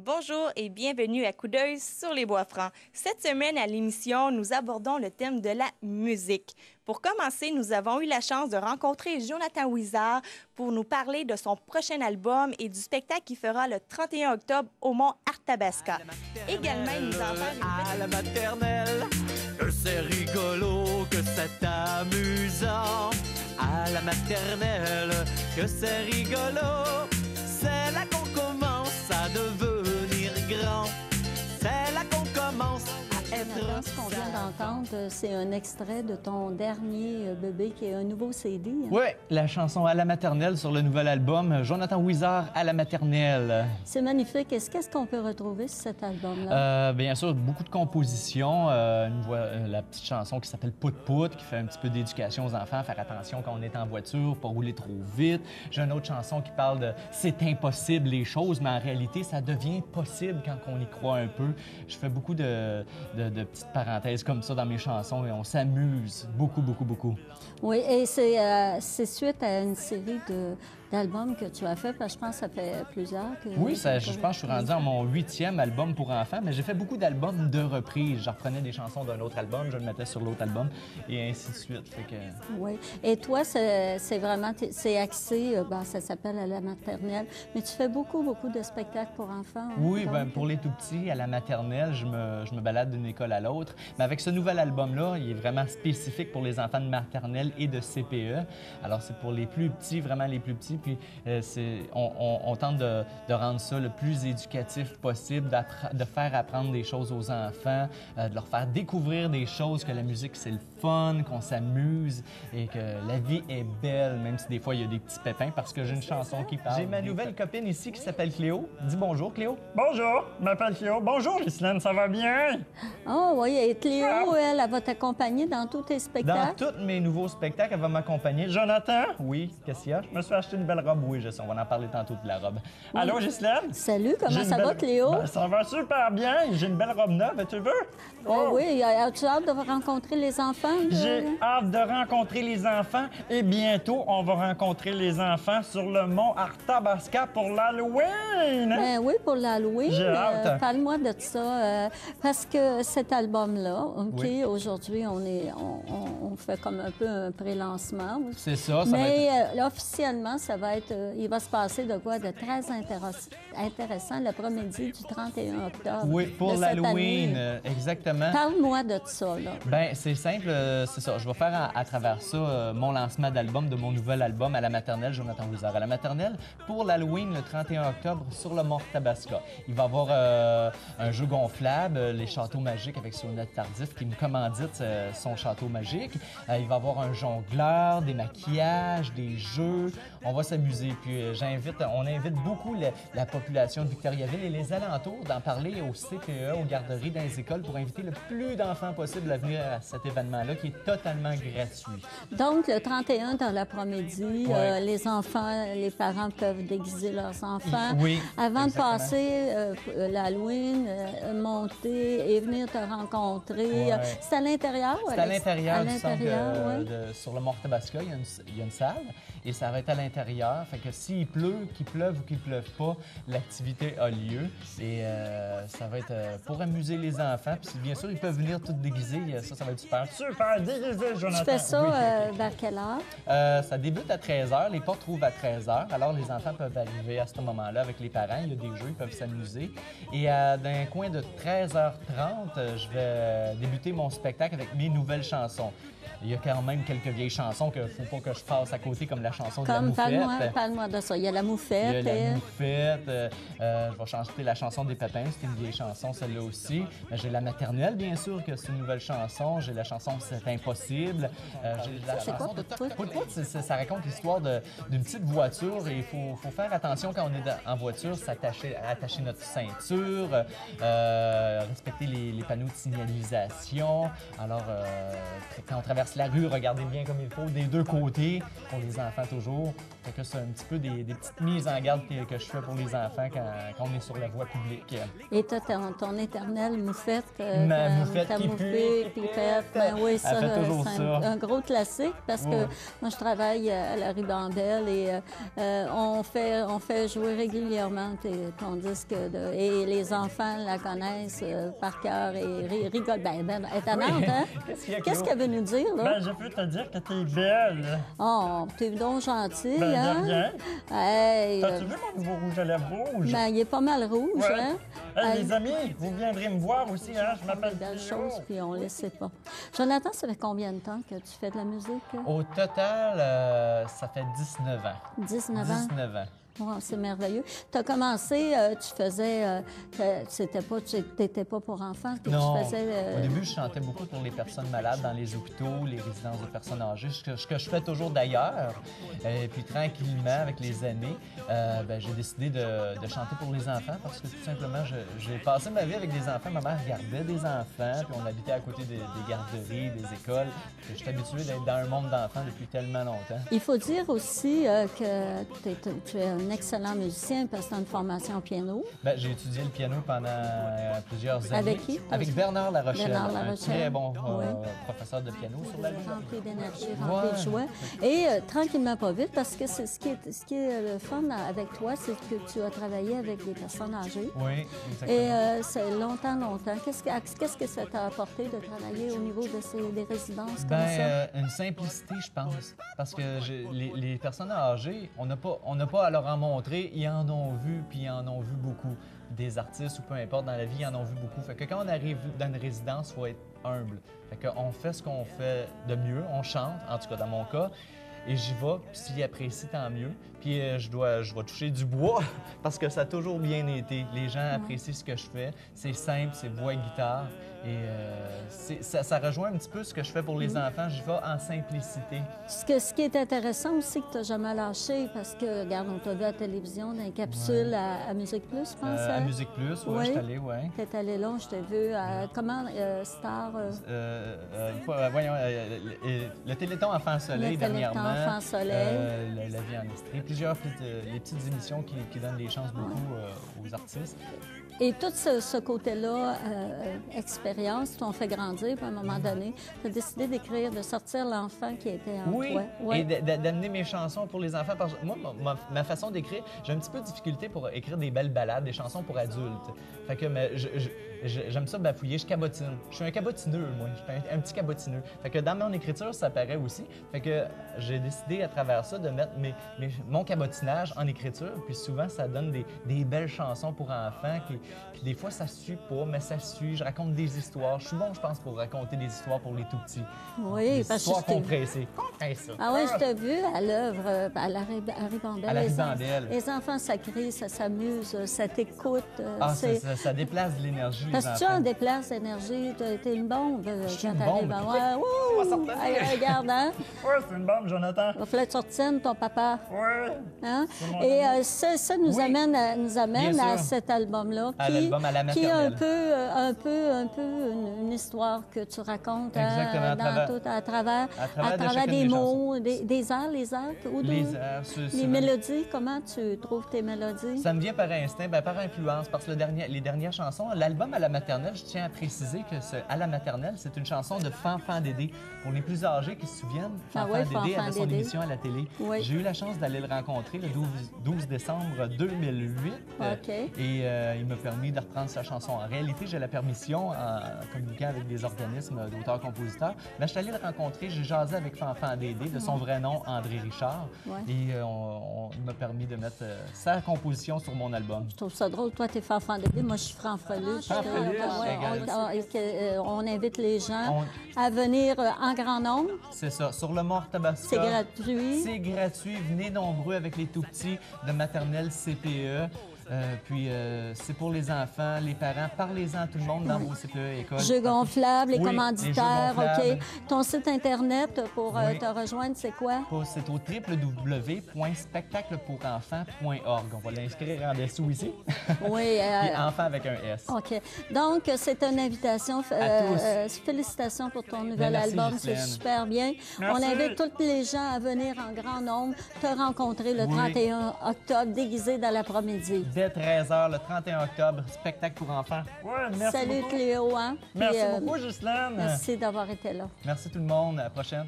Bonjour et bienvenue à Coup d'œil sur les bois francs. Cette semaine à l'émission, nous abordons le thème de la musique. Pour commencer, nous avons eu la chance de rencontrer Jonathan Huizard pour nous parler de son prochain album et du spectacle qu'il fera le 31 octobre au Mont Arthabasca. Également, il nous en parle à la maternelle, que c'est rigolo, que c'est amusant. À la maternelle, que c'est rigolo, c'est là qu'on commence à devenir grand. C'est là qu'on commence à être... Ce qu'on vient d'entendre, c'est un extrait de ton dernier bébé qui est un nouveau CD. Hein? Oui, la chanson « À la maternelle » sur le nouvel album Jonathan Huizard « À la maternelle ». C'est magnifique. Qu'est-ce qu'on peut retrouver sur cet album-là? Bien sûr, beaucoup de compositions. La petite chanson qui s'appelle « Pout Pout » qui fait un petit peu d'éducation aux enfants, faire attention quand on est en voiture, pas rouler trop vite. J'ai une autre chanson qui parle de « C'est impossible les choses », mais en réalité, ça devient possible quand on y croit un peu. Je fais beaucoup de petites parenthèses comme ça dans mes chansons et on s'amuse beaucoup, beaucoup, beaucoup. Oui, et c'est suite à une série d'albums que tu as fait, parce que je pense que ça fait plusieurs. Oui, je pense que je suis rendu à mon 8e album pour enfants, mais j'ai fait beaucoup d'albums de reprises. Je reprenais des chansons d'un autre album, je le mettais sur l'autre album et ainsi de suite. Fait que... Oui. Et toi, c'est vraiment, c'est axé, ça s'appelle À la maternelle, mais tu fais beaucoup de spectacles pour enfants. Hein, oui, bien, pour les tout-petits, à la maternelle, je me balade d'une école à l'autre. Mais avec ce nouvel album-là, il est vraiment spécifique pour les enfants de maternelle et de CPE. Alors, c'est pour les plus petits, vraiment les plus petits. Puis, on tente de rendre ça le plus éducatif possible, de faire apprendre des choses aux enfants, de leur faire découvrir des choses, que la musique, c'est le fun, qu'on s'amuse et que la vie est belle, même si des fois, il y a des petits pépins, parce que j'ai une chanson qui parle. J'ai ma nouvelle copine ici qui s'appelle Cléo. Dis bonjour, Cléo. Bonjour, je m'appelle Cléo. Bonjour, Ghislaine, ça va bien? Oh oui, et Cléo, elle va t'accompagner dans tous tes spectacles? Dans tous mes nouveaux spectacles, elle va m'accompagner. Jonathan? Oui, qu'est-ce qu'il y a? Je me suis acheté une belle robe. Oui, je sais, on va en parler tantôt de la robe. Oui. Allô, Ghislaine? Salut, comment ça va, Cléo? Ben, ça va super bien. J'ai une belle robe neuve, tu veux? Oh. Oui, as-tu hâte de rencontrer les enfants? J'ai hâte de rencontrer les enfants et bientôt, on va rencontrer les enfants sur le mont Arthabasca pour l'Halloween! Ben oui, pour l'Halloween. J'ai hâte. Parle-moi de ça, parce que cet album-là, OK, oui. Aujourd'hui, on fait comme un peu un pré-lancement. C'est ça, mais officiellement, il va se passer de quoi de très intéressant l'après-midi du 31 octobre. Oui, pour l'Halloween, exactement. Parle-moi de ça, là. Bien, c'est simple, c'est ça. Je vais faire à travers ça mon lancement d'album, de mon nouvel album à la maternelle, Jonathan Huizard à la maternelle, pour l'Halloween le 31 octobre sur le Mont Arthabasca. Il va y avoir un jeu gonflable, les châteaux magiques avec Sonia Tardif qui me commandite son château magique. Il va y avoir un jongleur, des maquillages, des jeux. On va s'amuser. Puis on invite beaucoup la population de Victoriaville et les alentours d'en parler au CPE, aux garderies, dans les écoles pour inviter le plus d'enfants possible à venir à cet événement-là qui est totalement gratuit. Donc, le 31 dans l'après-midi, ouais. Les enfants, les parents peuvent déguiser leurs enfants. Oui, avant exactement. de passer l'Halloween, monter et venir te rencontrer. Ouais. C'est à l'intérieur? C'est à l'intérieur du centre ouais. sur le Mont Arthabasca. Il y a une salle et ça va être à l'intérieur. Fait que s'il pleut, qu'il pleuve ou qu'il ne pleuve pas, l'activité a lieu. Et ça va être pour amuser les enfants. Puis bien sûr, ils peuvent venir tout déguisés. Ça va être super. Super, déguisé, Jonathan. Tu fais ça Oui. vers quelle heure? Ça débute à 13h. Les portes ouvrent à 13h. Alors, les enfants peuvent arriver à ce moment-là avec les parents. Il y a des jeux, ils peuvent s'amuser. Et d'un coin de 13h30, je vais débuter mon spectacle avec mes nouvelles chansons. Il y a quand même quelques vieilles chansons qu'il ne faut pas que je passe à côté, comme la chanson de la Moufette. Parle-moi de ça. Il y a la Moufette. Il y a la Moufette. Je vais chanter la chanson des Pépins. C'est une vieille chanson, celle-là aussi. J'ai la maternelle, bien sûr, que c'est une nouvelle chanson. J'ai la chanson C'est impossible. J'ai la chanson de Pout Pout, ça raconte l'histoire d'une petite voiture et il faut faire attention quand on est en voiture, attacher notre ceinture, respecter les panneaux de signalisation. Alors, quand on traverse traverse la rue, regardez bien comme il faut, des deux côtés, pour les enfants toujours. Fait que c'est un petit peu des petites mises en garde que je fais pour les enfants quand on est sur la voie publique. Et t'as ton éternelle moufette. Ma moufette ta qui moufée, pue. puis fait. Ben oui, ça, fait toujours c'est ça. un gros classique parce que Ouais. moi, je travaille à la Ribambelle et on fait jouer régulièrement ton disque. Et les enfants la connaissent par cœur et rigolent. Ben, elle est tannante, hein? Qu'est-ce qu'il y a, Qu'est-ce Claude? qu'elle veut nous dire, là? Ben, je peux te dire que t'es belle. Oh, t'es donc gentil, Ben, de hein? rien. Hey, T'as-tu vu mon nouveau rouge à lèvres rouge? ben, il est pas mal rouge, Ouais. hein? Hey, Hey. les amis, vous viendrez me voir aussi, hein? Je m'appelle Belle Philo. chose, puis on ne le sait pas. Jonathan, ça fait combien de temps que tu fais de la musique? Au total, ça fait 19 ans. 19 ans? 19 ans. Wow, c'est merveilleux. Tu as commencé, tu faisais... tu n'étais pas pour enfants, que Non. tu faisais... Au début, je chantais beaucoup pour les personnes malades dans les hôpitaux, les résidences de personnes âgées, ce que je fais toujours d'ailleurs. Et puis tranquillement, avec les années, j'ai décidé de chanter pour les enfants parce que tout simplement, j'ai passé ma vie avec des enfants. Ma mère gardait des enfants, puis on habitait à côté des garderies, des écoles. Je suis habitué d'être dans un monde d'enfants depuis tellement longtemps. Il faut dire aussi que tu es un excellent musicien parce que tu as une formation en piano. Ben, j'ai étudié le piano pendant plusieurs années. Avec qui? Avec Bernard Larochelle, Bernard un Larochelle. très bon Oui. professeur de piano sur la ligne. Rempli d'énergie, rempli de Ouais. joie. Et tranquillement, pas vite, parce que ce qui est le fun avec toi, c'est que tu as travaillé avec des personnes âgées. Oui, exactement. Et c'est longtemps. Qu'est-ce que ça t'a apporté de travailler au niveau des résidences comme ça? Une simplicité, je pense. Parce que les personnes âgées, on n'a pas à leur en montrer. Ils en ont vu, puis ils en ont vu beaucoup. Des artistes ou peu importe, dans la vie, ils en ont vu beaucoup. Fait que quand on arrive dans une résidence, il faut être humble. Fait qu'on fait ce qu'on fait de mieux. On chante, en tout cas dans mon cas. Et j'y vais, puis s'ils apprécient, tant mieux. Puis je vais toucher du bois parce que ça a toujours bien été. Les gens apprécient ce que je fais. C'est simple, c'est voix et guitare. Et ça rejoint un petit peu ce que je fais pour les enfants. J'y vais en simplicité. Ce qui est intéressant aussi, que tu n'as jamais lâché, parce que, regarde, on t'a vu à la télévision, dans les capsules à Musique Plus, je pense. À Musique Plus, oui, Oui. je suis allé, oui. Tu es allé là, je t'ai vu à, Star... Voyons, le Téléthon Enfant Soleil, Le Téléthon dernièrement. Enfant Soleil. La vie en Estrie. Plusieurs les petites émissions qui donnent des chances beaucoup aux artistes. Et tout ce côté-là, expérience, t'ont fait grandir, puis à un moment donné, tu as décidé d'écrire, de sortir l'enfant qui était en Oui, toi. Ouais. et d'amener mes chansons pour les enfants. Parce que moi, ma façon d'écrire, j'ai un petit peu de difficulté pour écrire des belles ballades, des chansons pour adultes. Fait que j'aime ça bafouiller, je cabotine. Je suis un cabotineux, moi. Je suis un petit cabotineux. Fait que dans mon écriture, ça paraît aussi. Fait que j'ai décidé à travers ça de mettre mon cabotinage en écriture. Puis souvent, ça donne des belles chansons pour enfants. Puis des fois, ça suit pas, mais ça suit. Je raconte des histoires. Je suis bon, je pense, pour raconter des histoires pour les tout-petits. Oui, Des parce que histoires je t'ai- compressées. Compressées. Ah oui, je t'ai vu à l'œuvre, à la Ribambelle. À la Les Ribambelle. Les enfants, ça crie, ça s'amuse, ça t'écoute. Ah, ça déplace de l'énergie, les Parce que tu as enfants. un déplace d'énergie, t'es une bombe. Je suis quand une t'arrives. bombe. Ouais, wouh! Hey, regarde, hein? Ouais, c'est une bombe, Jonathan. Il va falloir que tu retiennes ton papa. Ouais. Hein? C'est mon Et ami. ça nous Oui. amène Bien à sûr. cet album-là, À l'album À la qui est un maternelle. peu une histoire que tu racontes Exactement, à travers- à travers de chacune des des mots, des airs, les Les les mélodies. Comment tu trouves tes mélodies? Ça me vient par instinct, par influence, parce que les dernières chansons, l'album À la maternelle, je tiens à préciser que À la maternelle, c'est une chanson de Fanfan Dédé. Pour les plus âgés qui se souviennent, Ah Fanfan ouais, Dédé Fanfan avait son Dédé. émission à la télé. Oui. J'ai eu la chance d'aller le rencontrer le 12 décembre 2008. OK. Et il m'a permis de reprendre sa chanson. En réalité, j'ai la permission, en communiquant avec des organismes d'auteurs-compositeurs. Mais je suis allé le rencontrer, j'ai jasé avec Fanfan Dédé, de son vrai nom, André Richard. Ouais. Et il m'a permis de mettre sa composition sur mon album. Je trouve ça drôle. Toi, t'es fanfan d'aider. Moi, je suis franfreluche. Fanfreluche, On invite les gens à venir en grand nombre. C'est ça, sur le Mont Tabasca. C'est gratuit. C'est gratuit. Venez nombreux avec les tout-petits de maternelle CPE. Puis c'est pour les enfants, les parents. Parlez-en à tout le monde dans vos CPE écoles. Jeux gonflables, les Oui, commanditaires, les jeux gonflables. OK. Ton site Internet pour Oui. te rejoindre, c'est quoi? C'est au www.spectaclepourenfants.org. On va l'inscrire en dessous ici. Oui. Puis enfant avec un S. OK. Donc, c'est une invitation. Félicitations pour ton nouvel merci, album. C'est Ghislaine. super bien. Merci. On invite tous les gens à venir en grand nombre te rencontrer le 31 octobre déguisé dans l'après-midi. Dès 13h, le 31 octobre, spectacle pour enfants. Ouais, merci Salut beaucoup. Cléo. Hein? Puis, Merci beaucoup, Ghislaine. Merci d'avoir été là. Merci tout le monde. À la prochaine.